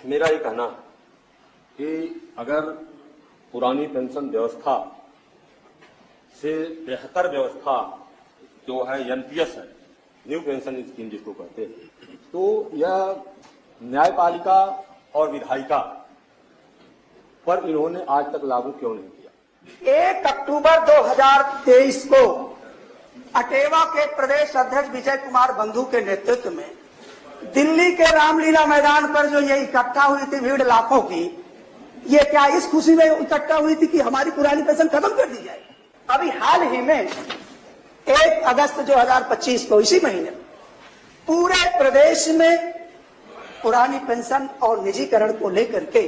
मेरा ये कहना कि अगर पुरानी पेंशन व्यवस्था से बेहतर व्यवस्था जो है एनपीएस है, न्यू पेंशन स्कीम जिसको कहते हैं, तो यह न्यायपालिका और विधायिका पर इन्होंने आज तक लागू क्यों नहीं किया। 1 अक्टूबर 2023 को अटेवा के प्रदेश अध्यक्ष विजय कुमार बंधु के नेतृत्व में दिल्ली के रामलीला मैदान पर जो ये इकट्ठा हुई थी भीड़ लाखों की, ये क्या इस खुशी में इकट्ठा हुई थी कि हमारी पुरानी पेंशन खत्म कर दी जाए। अभी हाल ही में 1 अगस्त 2025 को इसी महीने पूरे प्रदेश में पुरानी पेंशन और निजीकरण को लेकर के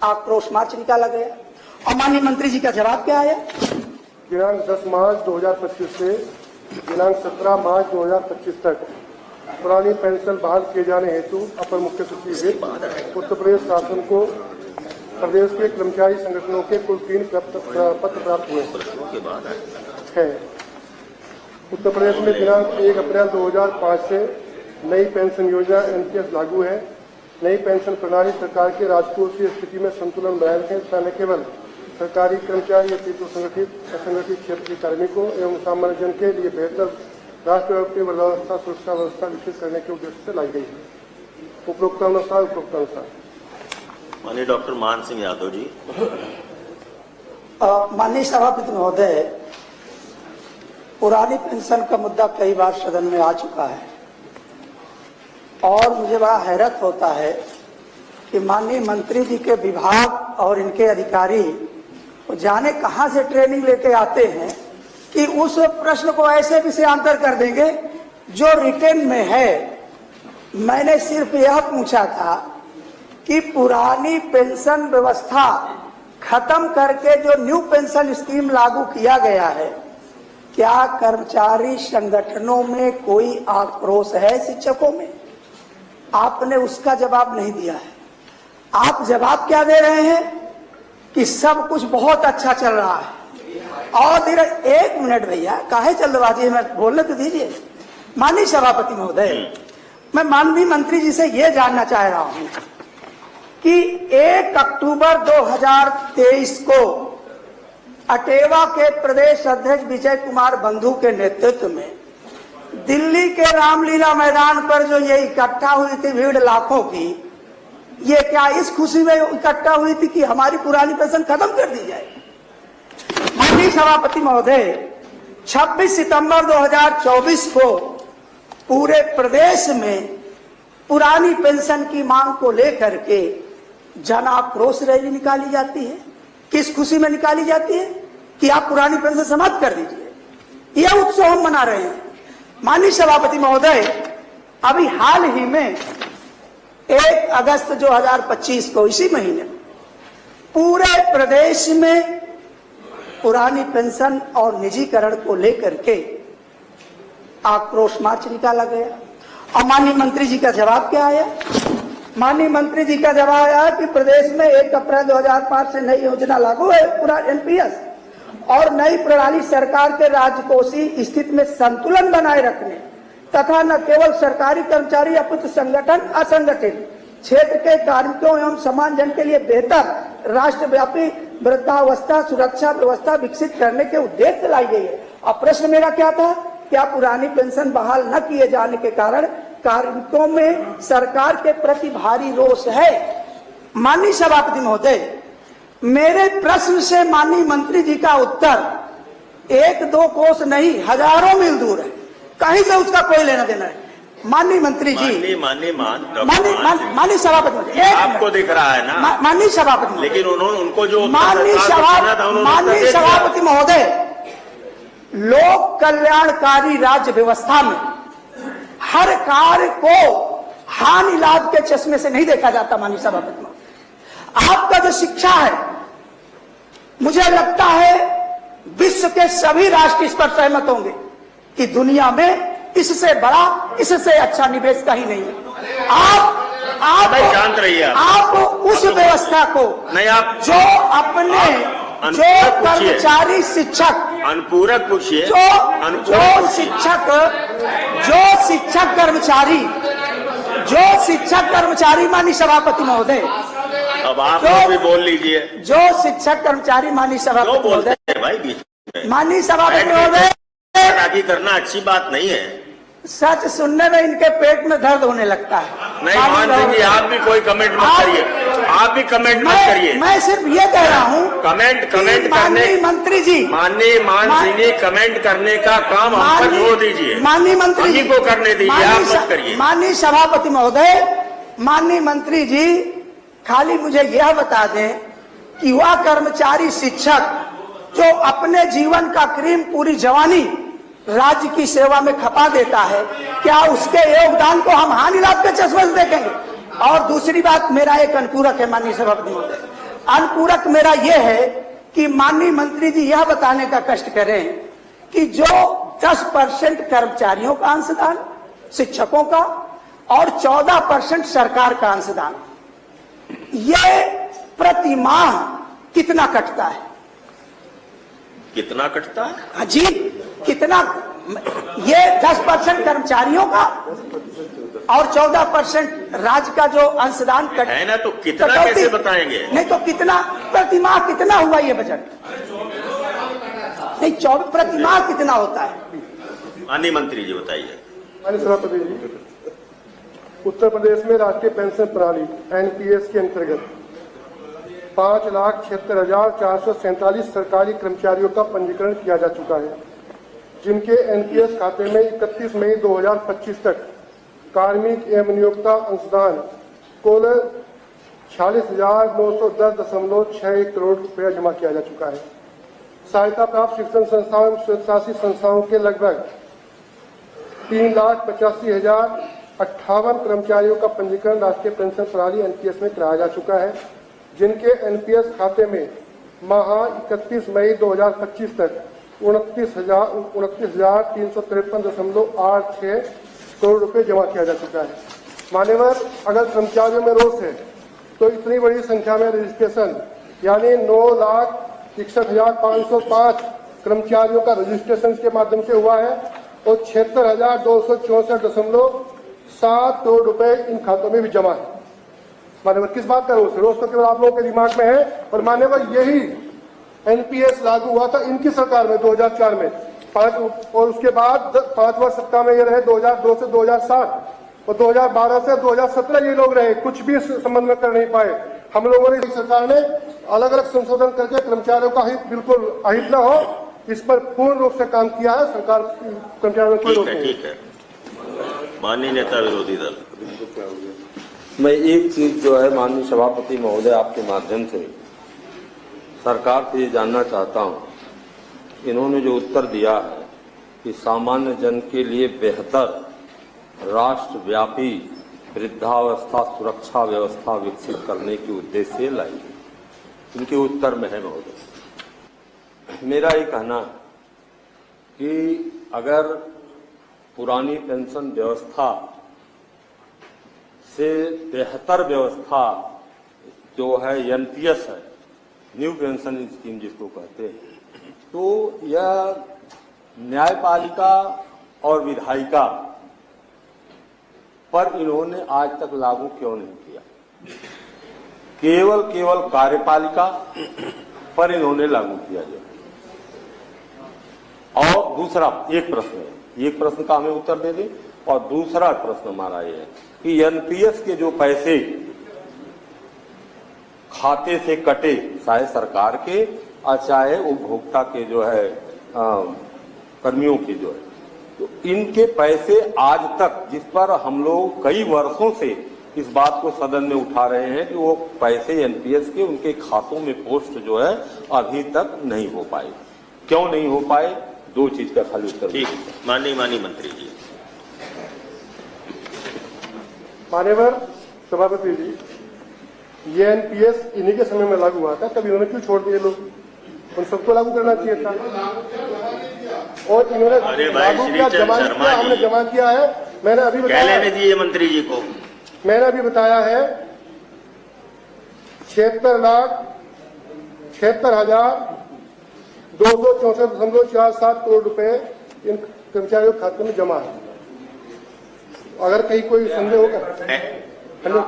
आक्रोश मार्च निकाला गया और माननीय मंत्री जी का जवाब क्या आया। दिनांक 10 मार्च 2025 से दिनांक 17 मार्च 2025 तक पुरानी पेंशन बहाल किए जाने हेतु अपर मुख्य सचिव उत्तर प्रदेश शासन को प्रदेश के कर्मचारी संगठनों के कुल 3 पत्र प्राप्त हुए हैं। उत्तर प्रदेश में दिनांक 1 अप्रैल 2005 से नई पेंशन योजना एनपीएस लागू है। नई पेंशन प्रणाली सरकार के राजकोषीय स्थिति में संतुलन बनाए रखने न केवल सरकारी कर्मचारी अतिरिक्त संगठित असंगठित क्षेत्र के कार्मिकों एवं सामान्य जन के लिए बेहतर राष्ट्रव्यापी वृद्धावस्था सुरक्षा व्यवस्था विकसित करने के उद्देश्य से लाई गई है। उपरोक्तानुसार माननीय डॉक्टर मान सिंह यादव जी। माननीय सभापति महोदय, पुरानी पेंशन का मुद्दा कई बार सदन में आ चुका है और मुझे बड़ा हैरत होता है कि माननीय मंत्री जी के विभाग और इनके अधिकारी जाने कहां से ट्रेनिंग लेके आते हैं कि उस प्रश्न को ऐसे विषयांतर कर देंगे जो रिटेन में है। मैंने सिर्फ यह पूछा था कि पुरानी पेंशन व्यवस्था खत्म करके जो न्यू पेंशन स्कीम लागू किया गया है, क्या कर्मचारी संगठनों में कोई आक्रोश है शिक्षकों में? आपने उसका जवाब नहीं दिया है। आप जवाब क्या दे रहे हैं कि सब कुछ बहुत अच्छा चल रहा है। और धीरे 1 मिनट भैया, काहे जल्दबाजी में बोलने तो दीजिए। माननीय सभापति महोदय, मैं माननीय मंत्री जी से ये जानना चाह रहा हूं कि 1 अक्टूबर 2023 को अटेवा के प्रदेश अध्यक्ष विजय कुमार बंधु के नेतृत्व में दिल्ली के रामलीला मैदान पर जो ये इकट्ठा हुई थी भीड़ लाखों की, ये क्या इस खुशी में इकट्ठा हुई थी कि हमारी पुरानी पेंशन खत्म कर दी जाए। माननीय सभापति महोदय, 26 सितंबर 2024 को पूरे प्रदेश में पुरानी पेंशन की मांग को लेकर के जन आक्रोश रैली निकाली जाती है। किस खुशी में निकाली जाती है कि आप पुरानी पेंशन समाप्त कर दीजिए। यह उत्सव हम मना रहे हैं। माननीय सभापति महोदय, अभी हाल ही में 1 अगस्त 2025 को इसी महीने पूरे प्रदेश में पुरानी पेंशन और निजीकरण को लेकर के आक्रोश मार्च निकाला गया और माननीय मंत्री जी का जवाब क्या आया। माननीय मंत्री जी का जवाब आया कि प्रदेश में 1 अप्रैल 2005 से नई योजना लागू है पूरा एनपीएस और नई प्रणाली सरकार के राजकोषीय स्थिति में संतुलन बनाए रखने तथा न केवल सरकारी कर्मचारी अपितु संगठन असंगठित क्षेत्र के कार्मिकों एवं समान जन के लिए बेहतर राष्ट्रव्यापी वृद्धावस्था सुरक्षा व्यवस्था विकसित करने के उद्देश्य से लाई गई है। और प्रश्न मेरा क्या था, क्या पुरानी पेंशन बहाल न किए जाने के कारण कार्मिकों में सरकार के प्रति भारी रोष है। माननीय सभापति महोदय, मेरे प्रश्न से माननीय मंत्री जी का उत्तर 1-2 कोस नहीं, हजारों मील दूर है। कहीं से उसका कोई लेना देना है। माननीय मंत्री जी, माननीय सभापति, आपको दिख रहा है ना माननीय सभापति, लेकिन उन्होंने उनको जो माननीय सभापति महोदय, लोक कल्याणकारी राज्य व्यवस्था में हर कार्य को हानि लाभ के चश्मे से नहीं देखा जाता। माननीय सभापति महोदय, आपका जो शिक्षा है, मुझे लगता है विश्व के सभी राष्ट्र इस पर सहमत होंगे कि दुनिया में इससे बड़ा, इससे अच्छा निवेश कहीं नहीं है। आप शांत रहिए। आप उस व्यवस्था को नहीं, आप जो अपने जो कर्मचारी शिक्षक अनुपूरक पूछिए, जो शिक्षक कर्मचारी जो शिक्षक कर्मचारी, माननीय सभापति महोदय, अब आप लोग भी बोल लीजिए। जो शिक्षक कर्मचारी, माननीय क्यों सभापति बोलते महोदय, हैं भाई बीच में? माननीय सभापति महोदय, आगे करना अच्छी बात नहीं है। सच सुनने में इनके पेट में दर्द होने लगता है। नहीं मान सिंह जी, आप भी कोई कमेंट मत करिए, आप भी कमेंट मत करिए। मैं सिर्फ ये कह रहा हूँ, कमेंट करने, माननीय मंत्री जी, माननीय मान सिंह जी, कमेंट करने का काम हम पर छोड़ दीजिए, माननीय मंत्री जी को करने दीजिए, आप मत करिए। माननीय सभापति महोदय, माननीय मंत्री जी, खाली मुझे यह बता दें कि वह कर्मचारी शिक्षक जो अपने जीवन का क्रीम, पूरी जवानी राज्य की सेवा में खपा देता है, क्या उसके योगदान को हम हानि लाभ के चश्मे से देखेंगे? और दूसरी बात, मेरा एक अनुपूरक है माननीय सभापति महोदय, अनुपूरक मेरा यह है कि माननीय मंत्री जी यह बताने का कष्ट करें कि जो 10% कर्मचारियों का अंशदान, शिक्षकों का, और 14% सरकार का अंशदान, ये प्रति माह कितना कटता है? कितना कटता है? हाँ जी, कितना? ये 10% कर्मचारियों का और 14% राज्य का जो अंशदान कट है ना, तो कितना कैसे बताएंगे? नहीं तो कितना प्रति माह कितना हुआ ये बजट? नहीं, 24 प्रति माह कितना होता है? माननीय मंत्री जी बताइए। माननीय सभापति जी, उत्तर प्रदेश में राष्ट्रीय पेंशन प्रणाली एनपीएस के अंतर्गत 5,76,447 सरकारी कर्मचारियों का पंजीकरण किया जा चुका है, जिनके एनपीएस खाते में 31 मई 2025 तक कार्मिक एवं नियोक्ता अंशदान कुल 46,910.61 करोड़ रुपया जमा किया जा चुका है। सहायता प्राप्त शिक्षण संस्थाओं एवं स्वशासी संस्थाओं के लगभग 3,85,058 कर्मचारियों का पंजीकरण राष्ट्रीय पेंशन प्रणाली एनपीएस में कराया जा चुका है, जिनके एनपीएस खाते में माह 31 मई 2025 तक 29,353.86 करोड़ रुपए जमा किया जा चुका है। मान्यवर, अगर कर्मचारियों में रोष है तो इतनी बड़ी संख्या में रजिस्ट्रेशन, यानी 9,61,505 कर्मचारियों का रजिस्ट्रेशन के माध्यम से हुआ है और 76,264.7 करोड़ रुपए इन खातों में भी जमा है। मान्यवर, किस बात का रोष है? रोष तो केवल आप लोगों के दिमाग में है। और मान्यवर, यही एनपीएस लागू हुआ था इनकी सरकार में 2004 में, और उसके बाद 5 वर्ष सत्ता में ये रहे 2002 से 2007, और 2012 से 2017 ये लोग रहे, कुछ भी इस संबंध में कर नहीं पाए। हम लोगों ने, सरकार ने अलग अलग संशोधन करके कर्मचारियों का हित बिल्कुल अहित न हो, इस पर पूर्ण रूप से काम किया है। सरकार कर्मचारियों में कोई रोक नहीं। ठीक है। माननीय नेता विरोधी दल, मैं एक चीज जो है माननीय सभापति महोदय आपके माध्यम से सरकार से ये जानना चाहता हूं, इन्होंने जो उत्तर दिया है कि सामान्य जन के लिए बेहतर राष्ट्रव्यापी वृद्धावस्था सुरक्षा व्यवस्था विकसित करने के उद्देश्य से लाई गई, इनके उत्तर में है महोदय। मेरा ये कहना है कि अगर पुरानी पेंशन व्यवस्था से बेहतर व्यवस्था जो है एनपीएस है, न्यू पेंशन स्कीम जिसको कहते हैं, तो यह न्यायपालिका और विधायिका पर इन्होंने आज तक लागू क्यों नहीं किया? केवल कार्यपालिका पर इन्होंने लागू किया गया। और दूसरा एक प्रश्न है, एक प्रश्न का हमें उत्तर दे दें। और दूसरा प्रश्न हमारा ये है कि एनपीएस के जो पैसे खाते से कटे, चाहे सरकार के और चाहे उपभोक्ता के जो है कर्मियों के जो है, तो इनके पैसे आज तक, जिस पर हम लोग कई वर्षों से इस बात को सदन में उठा रहे हैं कि वो पैसे एनपीएस के उनके खातों में पोस्ट जो है अभी तक नहीं हो पाए। क्यों नहीं हो पाए? दो चीज का खाली उत्तर। ठीक, माननीय मंत्री जी। मान्यवर सभापति जी, ये एनपीएस इन्हीं के समय में लागू हुआ था, तब इन्होंने क्यों छोड़ दिए? लोग उन सबको लागू करना चाहिए था। और इन्होंने लागू किया, जमा किया, हमने जमा किया है। मैंने अभी बताया, लेने दीजिए मंत्री जी को। मैंने अभी बताया है 76,76,264.47 करोड़ रुपए इन कर्मचारियों के खाते में जमा है। अगर कहीं कोई संदेह होगा, हेलो,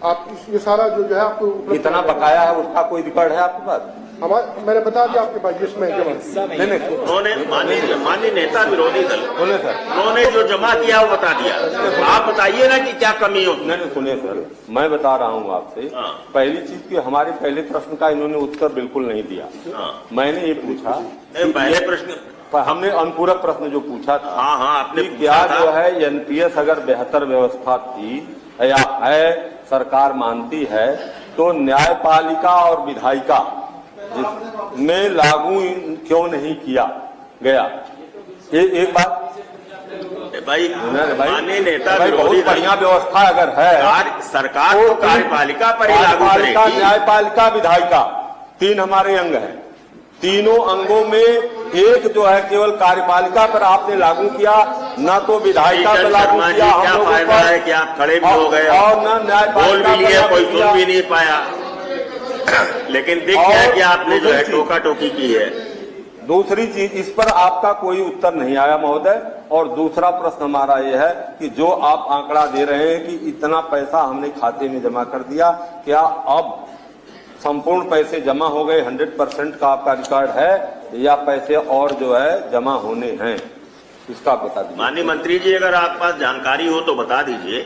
आप ये सारा जो है आपको उपलब्ध कितना बकाया है उसका कोई रिकॉर्ड है आपके पास? मैंने बता दिया आपके पास जिसमें जमा। नहीं उन्होंने माननीय नेता विरोधी दल सुनिए सर, उन्होंने जो जमा किया वो बता दिया। आप बताइए ना कि क्या कमी है उसमें। नहीं सुनिए सर, मैं बता रहा हूँ आपसे। हाँ। पहली चीज कि हमारे पहले प्रश्न का इन्होंने उत्तर बिल्कुल नहीं दिया। हाँ। मैंने ये पूछा, पहले प्रश्न हमने अनुपूरक प्रश्न जो पूछा था, हाँ हाँ आपने कि क्या पूछा जो था। है एनपीएस अगर बेहतर व्यवस्था थी या है, सरकार मानती है, तो न्यायपालिका और विधायिका में लागू क्यों नहीं किया गया? एक बात भाई माननीय नेता भाई, बहुत विरोधी दल बढ़िया व्यवस्था अगर है, सरकार तो कार्यपालिका पर ही लागू कार्यपालिका, करेगी। न्यायपालिका, विधायिका, 3 हमारे अंग हैं। तीनों अंगों में एक जो है केवल कार्यपालिका पर आपने लागू किया, न तो विधायिका पर लागू शर्मा जी, किया हम क्या लोगों फायदा पर, है कि आप खड़े भी हो गए और न बोल न्यायपालिका भी लिए, पर कोई लागू सुन किया। भी नहीं पाया। लेकिन दिख गया कि आपने जो है टोका टोकी की है। दूसरी चीज, इस पर आपका कोई उत्तर नहीं आया महोदय। और दूसरा प्रश्न हमारा यह है कि जो आप आंकड़ा दे रहे हैं कि इतना पैसा हमने खाते में जमा कर दिया, क्या अब संपूर्ण पैसे जमा हो गए, 100% का आपका रिकॉर्ड है, या पैसे और जो है जमा होने हैं? इसका बता दीजिए। माननीय मंत्री जी, अगर आप पास जानकारी हो तो बता दीजिए।